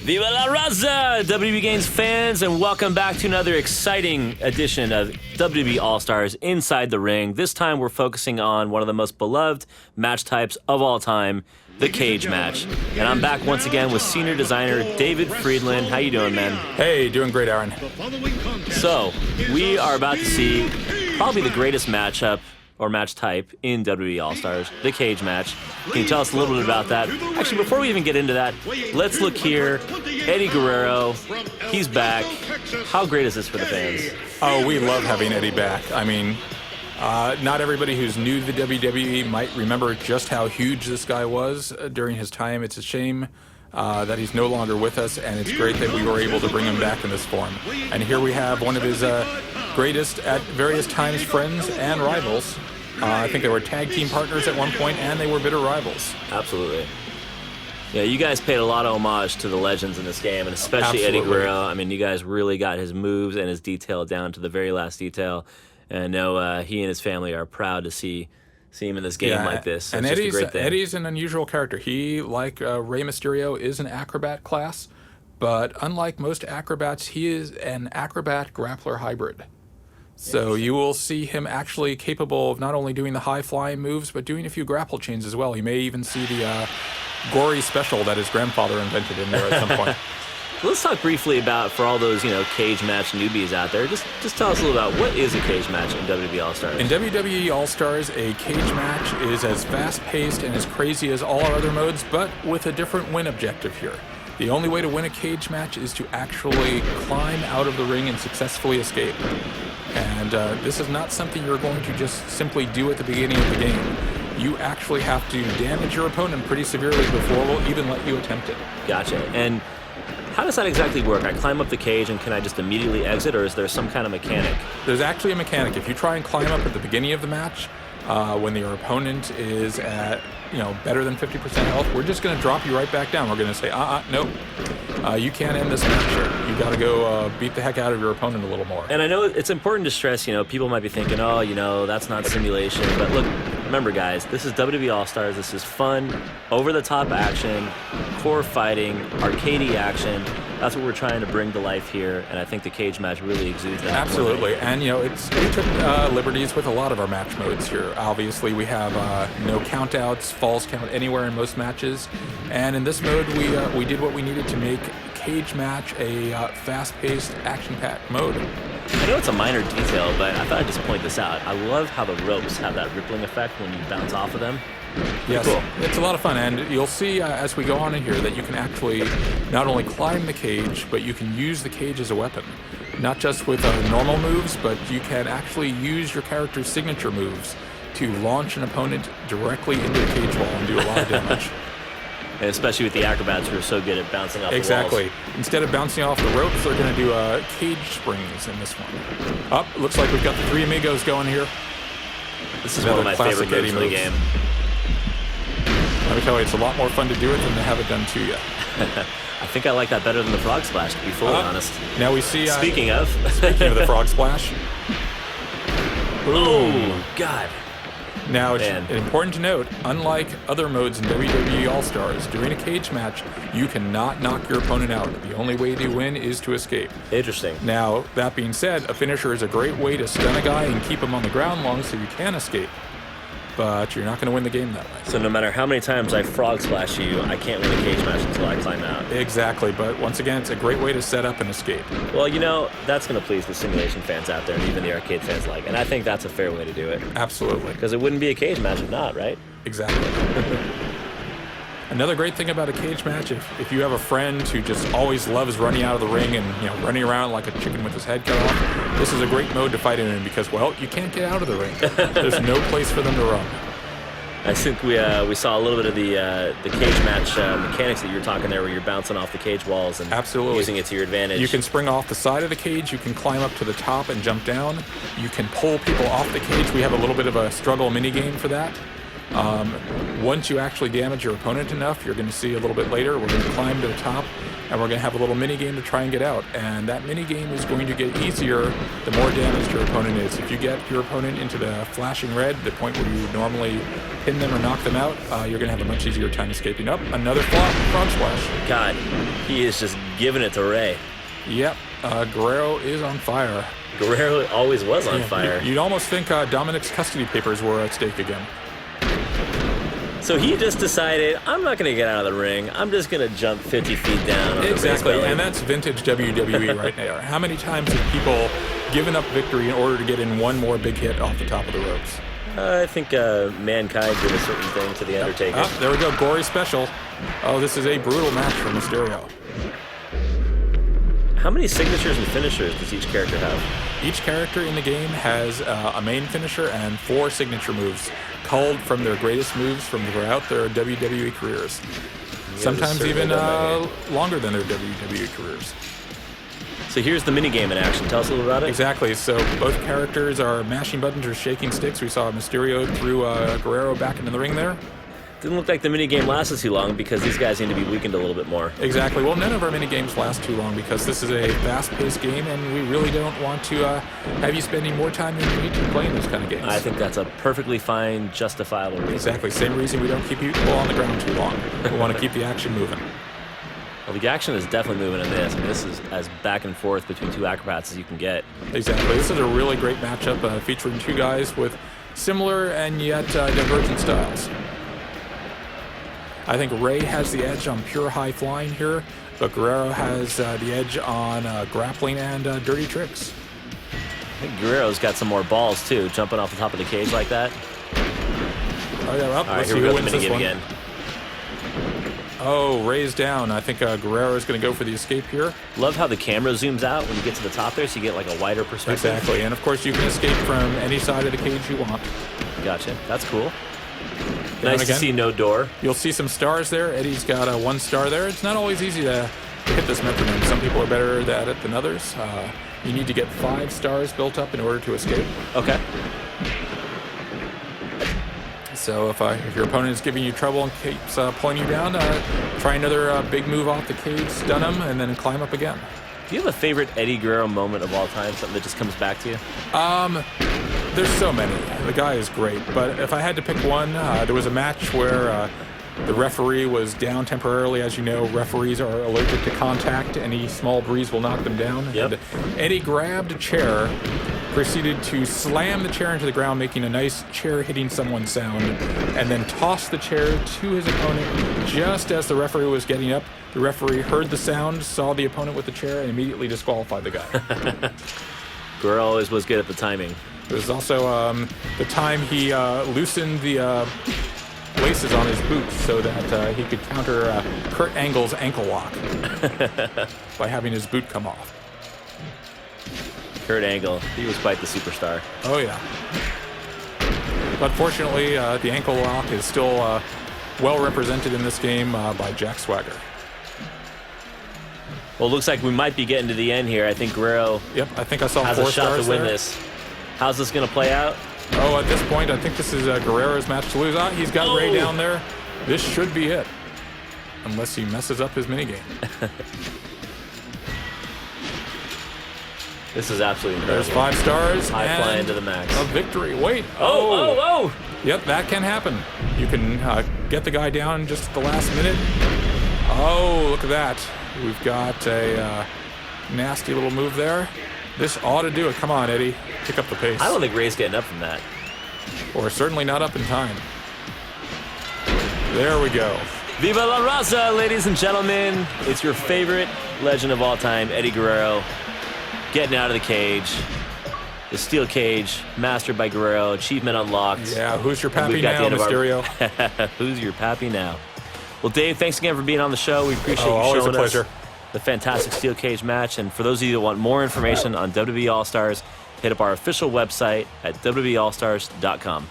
Viva la Raza, WB Games fans, and welcome back to another exciting edition of WB All-Stars Inside the Ring. This time we're focusing on one of the most beloved match types of all time, the cage match. And I'm back once again with senior designer David Friedland. How you doing, man? Hey, doing great, Aaron. So, we are about to see probably the greatest matchup or match type in WWE All-Stars, the cage match. Can you tell us a little bit about that? Actually, before we even get into that, let's look here. Eddie Guerrero, he's back. How great is this for the fans? Oh, we love having Eddie back. I mean, not everybody who's new to the WWE might remember just how huge this guy was during his time. It's a shame that he's no longer with us, and it's great that we were able to bring him back in this form. And here we have one of his greatest, at various times, friends and rivals. I think they were tag team partners at one point, and they were bitter rivals. Absolutely. Yeah, you guys paid a lot of homage to the legends in this game, and especially Eddie Guerrero. I mean, you guys really got his moves and his detail down to the very last detail. And I know he and his family are proud to see him in this game like this. So and it's just a great thing. Eddie's an unusual character. He, like Rey Mysterio, is an acrobat class, but unlike most acrobats, he is an acrobat grappler hybrid. So you will see him actually capable of not only doing the high-flying moves, but doing a few grapple chains as well. You may even see the gory special that his grandfather invented in there at some point. Let's talk briefly about, for all those, cage match newbies out there, just tell us a little about what is a cage match in WWE All-Stars? In WWE All-Stars, a cage match is as fast-paced and as crazy as all our other modes, but with a different win objective here. The only way to win a cage match is to actually climb out of the ring and successfully escape. And this is not something you're going to just simply do at the beginning of the game. You actually have to damage your opponent pretty severely before we'll even let you attempt it. Gotcha. And how does that exactly work? I climb up the cage and can I just immediately exit, or is there some kind of mechanic? There's actually a mechanic. If you try and climb up at the beginning of the match, when your opponent is at better than 50% health, we're just going to drop you right back down. We're going to say, nope. You can't end this match here. You got to go beat the heck out of your opponent a little more. And I know it's important to stress, people might be thinking, that's not simulation. But look, remember, guys, this is WWE All-Stars. This is fun, over-the-top action, core fighting, arcadey action. That's what we're trying to bring to life here, and I think the cage match really exudes that. Absolutely, and we took liberties with a lot of our match modes here. Obviously, we have no countouts, falls count anywhere in most matches, and in this mode, we did what we needed to make cage match a fast-paced, action-packed mode. I know it's a minor detail, but I thought I'd just point this out. I love how the ropes have that rippling effect when you bounce off of them. Yes, cool. It's a lot of fun, and you'll see as we go on in here that you can actually not only climb the cage, but you can use the cage as a weapon. Not just with normal moves, but you can actually use your character's signature moves to launch an opponent directly into the cage wall and do a lot of damage. And especially with the acrobats who are so good at bouncing off the walls. Exactly. Instead of bouncing off the ropes, they're going to do cage springs in this one. Looks like we've got the three amigos going here. This is one of my favorite moves in the game. Let me tell you, it's a lot more fun to do it than to have it done to you. I think I like that better than the frog splash, to be fully honest. Now we see... Speaking of the frog splash. Oh, God. Now, it's important to note, unlike other modes in WWE All-Stars, during a cage match, you cannot knock your opponent out. The only way to win is to escape. Interesting. Now, that being said, a finisher is a great way to stun a guy and keep him on the ground long so you can escape. But you're not going to win the game that way. So no matter how many times I frog splash you, I can't win a cage match until I climb out. Exactly, but once again, it's a great way to set up and escape. Well, that's going to please the simulation fans out there and even the arcade fans alike. And I think that's a fair way to do it. Absolutely. Because it wouldn't be a cage match if not, right? Exactly. Another great thing about a cage match, if you have a friend who just always loves running out of the ring and running around like a chicken with his head cut off, this is a great mode to fight in because, you can't get out of the ring. There's no place for them to run. I think we saw a little bit of the cage match mechanics that you were talking there, where you're bouncing off the cage walls and using it to your advantage. You can spring off the side of the cage. You can climb up to the top and jump down. You can pull people off the cage. We have a little bit of a struggle minigame for that. Once you actually damage your opponent enough, you're going to see a little bit later, we're going to climb to the top and we're going to have a little mini game to try and get out. And that mini game is going to get easier the more damaged your opponent is. If you get your opponent into the flashing red, the point where you normally pin them or knock them out, you're going to have a much easier time escaping. Up, another frog splash. God, he is just giving it to Ray. Yep, Guerrero is on fire. Guerrero always was on fire. You'd almost think Dominic's custody papers were at stake again. So he just decided, I'm not going to get out of the ring. I'm just going to jump 50 feet down. On Exactly, the and that's vintage WWE right there. How many times have people given up victory in order to get in one more big hit off the top of the ropes? I think Mankind did a certain thing to The Undertaker. Oh, there we go, gory special. Oh, this is a brutal match for Mysterio. How many signatures and finishers does each character have? Each character in the game has a main finisher and 4 signature moves, culled from their greatest moves from throughout their WWE careers. Sometimes even longer than their WWE careers. So here's the minigame in action. Tell us a little about it. Exactly. So both characters are mashing buttons or shaking sticks. We saw Mysterio threw Guerrero back into the ring there. Didn't look like the minigame lasted too long because these guys need to be weakened a little bit more. Exactly. Well, none of our minigames last too long because this is a fast-paced game, and we really don't want to have you spending more time than you need to playing those kind of games. I think that's a perfectly fine, justifiable reason. Exactly. Same reason we don't keep people on the ground too long. We want to keep the action moving. Well, the action is definitely moving in this. I mean, this is as back and forth between two acrobats as you can get. Exactly. This is a really great matchup featuring two guys with similar and yet divergent styles. I think Ray has the edge on pure high flying here, but Guerrero has the edge on grappling and dirty tricks. I think Guerrero's got some more balls, too, jumping off the top of the cage like that. Oh, yeah, well, all right, let's here see we who go, wins the this minigame one. again. Oh, Ray's down. I think Guerrero is going to go for the escape here. Love how the camera zooms out when you get to the top there, so you get like a wider perspective. Exactly, and of course you can escape from any side of the cage you want. Gotcha. That's cool. Down Nice again. to see no door. You'll see some stars there. Eddie's got a 1 star there. It's not always easy to hit this metronome. Some people are better at it than others. You need to get 5 stars built up in order to escape. Okay. So if your opponent is giving you trouble and keeps pulling you down, try another big move off the cage, stun him, and then climb up again. Do you have a favorite Eddie Guerrero moment of all time? Something that just comes back to you? There's so many. The guy is great. But if I had to pick one, there was a match where the referee was down temporarily. As you know, referees are allergic to contact. Any small breeze will knock them down. Yep. And Eddie grabbed a chair, proceeded to slam the chair into the ground, making a nice chair hitting someone sound, and then tossed the chair to his opponent just as the referee was getting up. The referee heard the sound, saw the opponent with the chair, and immediately disqualified the guy. Guerrero always was good at the timing. It was also the time he loosened the laces on his boots so that he could counter Kurt Angle's ankle lock by having his boot come off. Kurt Angle, he was quite the superstar. Oh, yeah. But fortunately, the ankle lock is still well represented in this game by Jack Swagger. Well, it looks like we might be getting to the end here. I think Guerrero Yep, I think I saw has 4 a shot stars to win there. this. How's this going to play out? Oh, at this point, I think this is Guerrero's match to lose. He's got Ray down there. This should be it. Unless he messes up his minigame. This is absolutely incredible. There's 5 stars. High fly and into the max. A victory. Wait. Oh! Yep, that can happen. You can get the guy down just at the last minute. Oh, look at that. We've got a nasty little move there. This ought to do it. Come on, Eddie. Pick up the pace. I don't think Ray's getting up from that. Or certainly not up in time. There we go. Viva la Raza, ladies and gentlemen. It's your favorite legend of all time, Eddie Guerrero, getting out of the cage. The steel cage, mastered by Guerrero, achievement unlocked. Yeah, who's your And pappy we've got now, the end of Mysterio? Who's your pappy now? Well, Dave, thanks again for being on the show. We appreciate you always a showing pleasure. us the fantastic steel cage match. And for those of you that want more information on WWE All-Stars, hit up our official website at WWEAllstars.com.